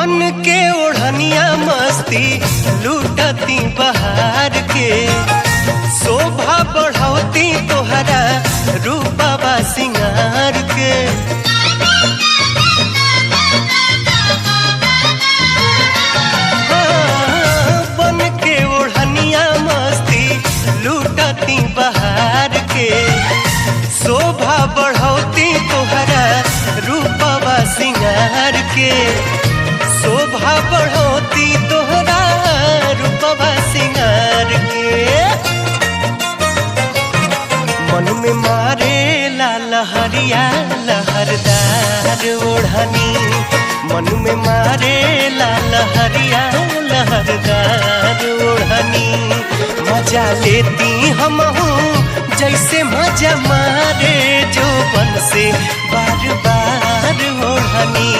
बन के ओढ़निया मस्ती लूटती बहार के शोभा बढ़ौती तोहरा रूपवा सिंगार के बन के ओढ़निया मस्ती लूटती बहार के शोभा बढ़ौती तोहरा रूपवा सिंगार के शोभा बढ़ौती तोहरा रूपवा सिंगार के मन में मारे लहरिया लहरदार ओढ़नी मन में मारे लहरिया लहरदार ओढ़नी मजा लेती हमहू जैसे मजा मारे जो बन से बार बार ओढ़नी